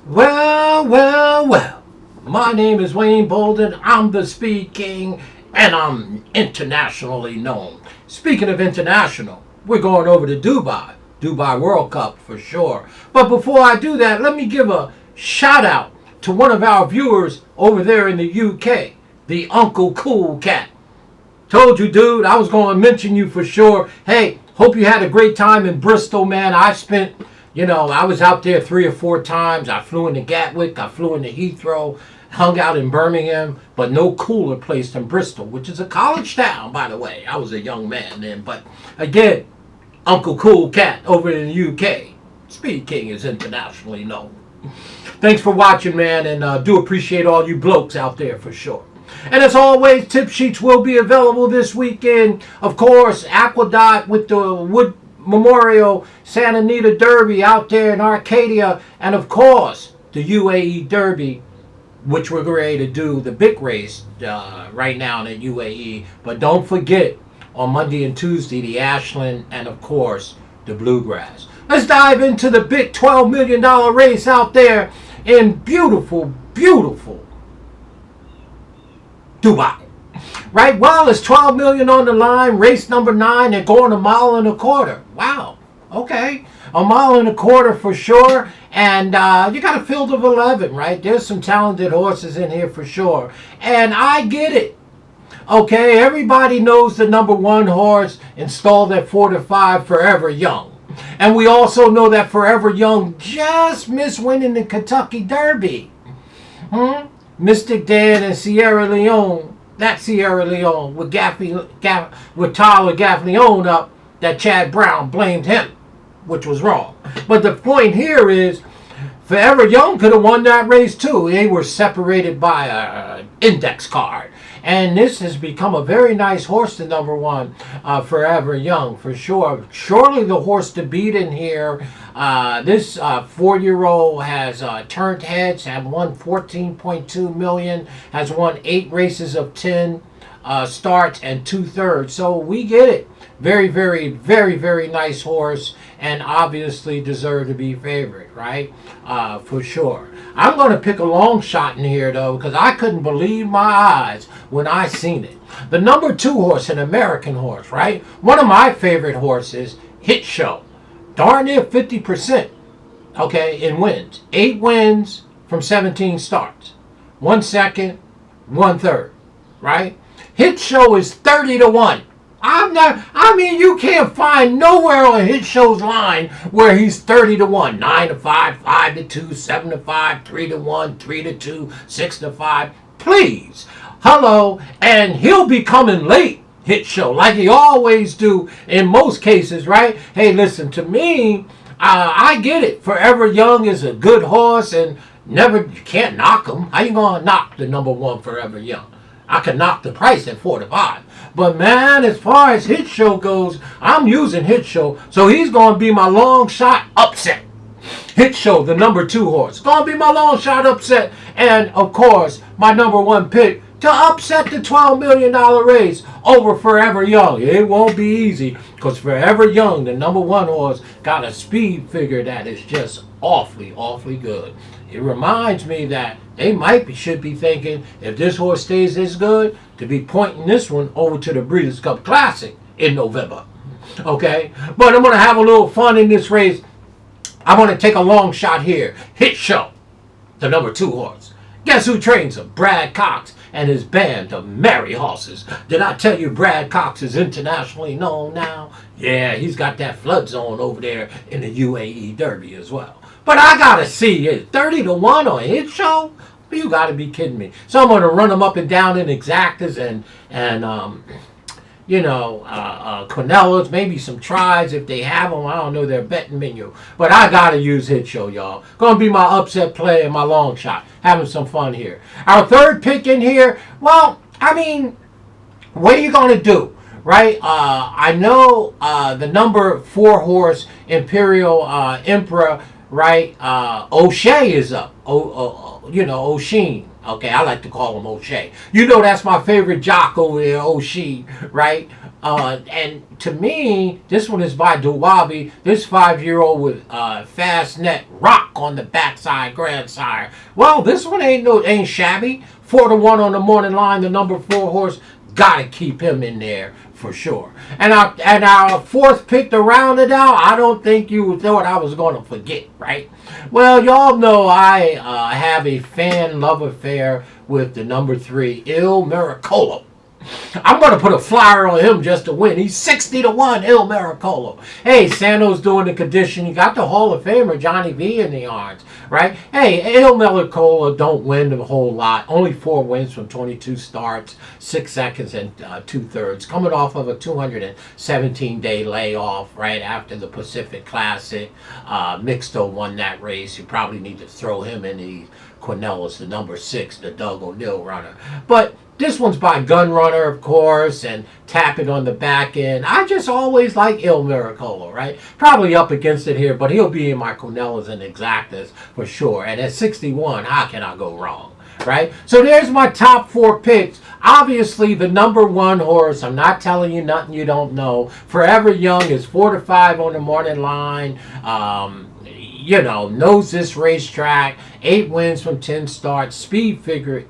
Well, well, well. My name is Wayne Bolden. I'm the Speed King, and I'm internationally known. Speaking of international, we're going over to Dubai. Dubai World Cup for sure. But before I do that, let me give a shout out to one of our viewers over there in the UK, the Uncle Cool Cat. Told you, dude, I was going to mention you for sure. Hey, hope you had a great time in Bristol, man. I was out there 3 or 4 times. I flew into Gatwick. I flew into Heathrow. Hung out in Birmingham. But no cooler place than Bristol, which is a college town, by the way. I was a young man then. But again, Uncle Cool Cat over in the UK. Speed King is internationally known. Thanks for watching, man. And do appreciate all you blokes out there for sure. And as always, tip sheets will be available this weekend. Of course, Aquadot with the Wood Memorial Santa Anita Derby out there in Arcadia. And of course, the UAE Derby, which we're ready to do, the big race right now in the UAE. But don't forget, on Monday and Tuesday, the Ashland and of course, the Bluegrass. Let's dive into the big $12 million race out there in beautiful, beautiful Dubai. Right? Well, it's $12 million on the line. Race number 9. They're going a mile and a quarter. Wow. Okay. A mile and a quarter for sure. And you got a field of 11, right? There's some talented horses in here for sure. And I get it. Okay, everybody knows the number 1 horse installed at 4 to 5, Forever Young. And we also know that Forever Young just missed winning the Kentucky Derby. Mystic Dan and Sierra Leone, that Sierra Leone, with Tyler Gaffleone up, that Chad Brown blamed him, which was wrong. But the point here is, Forever Young could have won that race too. They were separated by an index card. And this has become a very nice horse, the number 1, Forever Young, for sure. Surely the horse to beat in here. This 4-year-old has turned heads, have won $14.2 million, has won 8 races of 10 starts and 2/3. So we get it. Very, very, very, very nice horse, and obviously deserve to be favorite, right? For sure. I'm going to pick a long shot in here, though, because I couldn't believe my eyes when I seen it. The number 2 horse, an American horse, right? One of my favorite horses, Hit Show. Darn near 50%, okay, in wins. 8 wins from 17 starts. 1 second, 1/3, right? Hit Show is 30 to 1. You can't find nowhere on Hit Show's line where he's 30 to 1. 9 to 5, 5 to 2, 7 to 5, 3 to 1, 3 to 2, 6 to 5. Please. Hello. And he'll be coming late, Hit Show, like he always do in most cases, right? Hey, listen, to me, I get it. Forever Young is a good horse, and you can't knock him. How you going to knock the number 1 Forever Young? I can knock the price at 4 to 5. But man, as far as Hit Show goes, I'm using Hit Show. So he's going to be my long shot upset. Hit Show, the number 2 horse. Going to be my long shot upset. And of course, my number 1 pick to upset the $12 million race over Forever Young. It won't be easy, because Forever Young, the number 1 horse, got a speed figure that is just awfully, awfully good. It reminds me that they should be thinking, if this horse stays this good, to be pointing this one over to the Breeders' Cup Classic in November. Okay? But I'm going to have a little fun in this race. I'm going to take a long shot here. Hit Show, the number 2 horse. Guess who trains him? Brad Cox and his band of merry horses. Did I tell you Brad Cox is internationally known now? Yeah, he's got that flood zone over there in the UAE Derby as well. But I gotta see it. 30 to 1 on Hit Show? You gotta be kidding me. So I'm gonna run them up and down in exactas and Quinellas, maybe some tries if they have them. I don't know their betting menu. But I gotta use Hit Show, y'all. Gonna be my upset play and my long shot. Having some fun here. Our third pick in here, well, what are you gonna do? Right? I know the number 4 horse, Imperial Emperor, right? O'Shea is up. O'Sheen. Okay, I like to call him O'Shea. You know that's my favorite jock over there, O'Shea, right? And to me, this one is by Duwabi. This 5-year-old with fast net rock on the backside, grandsire. Well, this one ain't shabby. 4-1 on the morning line. The number 4 horse, gotta keep him in there for sure. And our fourth pick to round it out. I don't think you thought I was gonna forget, right? Well, y'all know I have a fan love affair with the number 3, Il Miracolo. I'm going to put a flyer on him just to win. He's 60-1, Il Miracolo. Hey, Sano's doing the condition. You got the Hall of Famer, Johnny V, in the yards, right? Hey, Il Miracolo don't win a whole lot. Only 4 wins from 22 starts, 6 seconds and 2/3. Coming off of a 217-day layoff right after the Pacific Classic. Mixto won that race. You probably need to throw him in the Quinellas, the number 6, the Doug O'Neill runner. But this one's by Gun Runner, of course, and Tap It on the back end. I just always like Il Miracolo, right? Probably up against it here, but he'll be in my Quinellas and Exactas for sure. And at 61, how can I go wrong, right? So there's my top 4 picks. Obviously, the number 1 horse, I'm not telling you nothing you don't know. Forever Young is 4-5 on the morning line. Knows this racetrack. 8 wins from 10 starts. Speed figure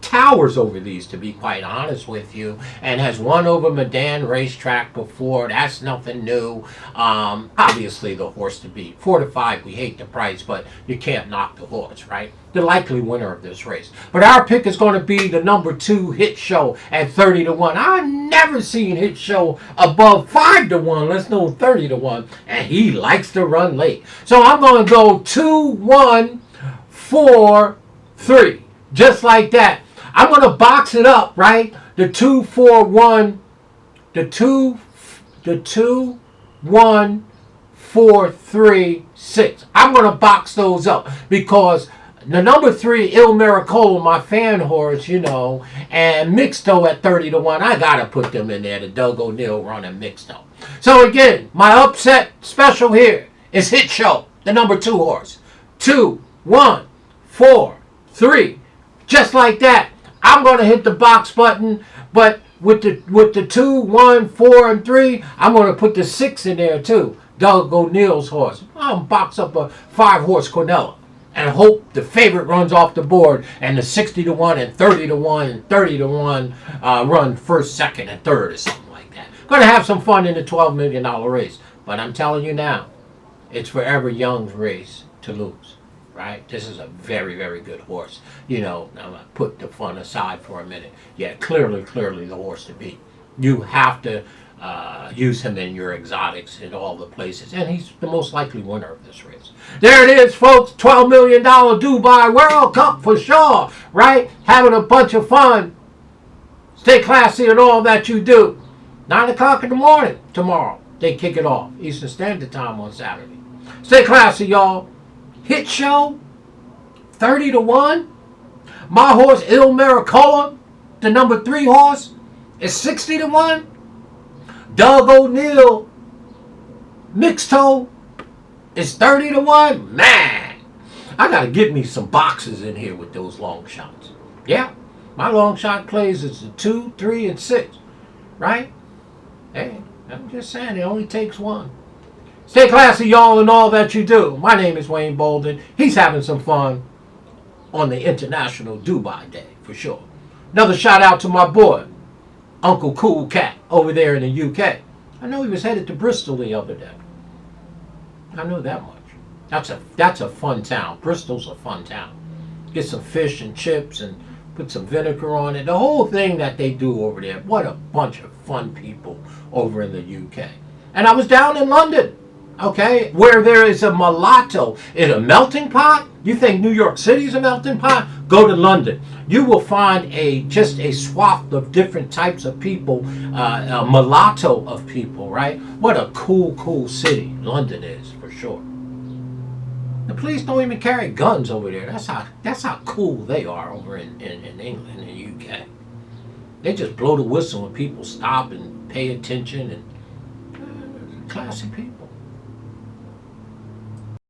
towers over these, to be quite honest with you, and has won over Meydan racetrack before. That's nothing new. Obviously the horse to beat. 4-5, we hate the price, but you can't knock the horse, right? The likely winner of this race. But our pick is going to be the number 2 Hit Show at 30-1. I've never seen Hit Show above 5-1. Let's know 30-1. And he likes to run late. So I'm going to go 2-1-4-3. Just like that. I'm going to box it up, right? The 2-4-1, the 2-1-4-3-6. I'm going to box those up because the number 3, Il Miracolo, my fan horse, and Mixto at 30-1. I got to put them in there, the Doug O'Neill running Mixto. So again, my upset special here is Hit Show, the number 2 horse. 2-1-4-3. Just like that. I'm going to hit the box button, but with the 2, 1, 4, and 3, I'm going to put the 6 in there too. Doug O'Neill's horse. I'm going to box up a 5-horse Quinella and hope the favorite runs off the board and the 60-1 and 30-1 and 30-1 run first, second, and third or something like that. Going to have some fun in the $12 million race. But I'm telling you now, it's Forever Young's race to lose. Right? This is a very, very good horse. I'm going to put the fun aside for a minute. Yeah, clearly the horse to beat. You have to use him in your exotics in all the places. And he's the most likely winner of this race. There it is, folks. $12 million Dubai World Cup for sure. Right? Having a bunch of fun. Stay classy in all that you do. 9 o'clock in the morning tomorrow. They kick it off. Eastern Standard Time on Saturday. Stay classy, y'all. Hit Show, 30-1. My horse, Il Miracolo, the number 3 horse, is 60-1. Doug O'Neill, Mixto, is 30-1. Man, I got to get me some boxes in here with those long shots. Yeah, my long shot plays is the 2, 3, and 6. Right? Hey, I'm just saying, it only takes one. Stay classy, y'all, in all that you do. My name is Wayne Bolden. He's having some fun on the International Dubai Day, for sure. Another shout out to my boy, Uncle Cool Cat, over there in the UK. I know he was headed to Bristol the other day. I know that much. That's a fun town. Bristol's a fun town. Get some fish and chips and put some vinegar on it. The whole thing that they do over there. What a bunch of fun people over in the UK. And I was down in London. Okay, where there is a mulatto in a melting pot. You think New York City is a melting pot? Go to London. You will find just a swath of different types of people, a mulatto of people, right? What a cool city London is, for sure. The police don't even carry guns over there. That's how cool they are over in England and the UK. They just blow the whistle when people stop and pay attention, and classy people.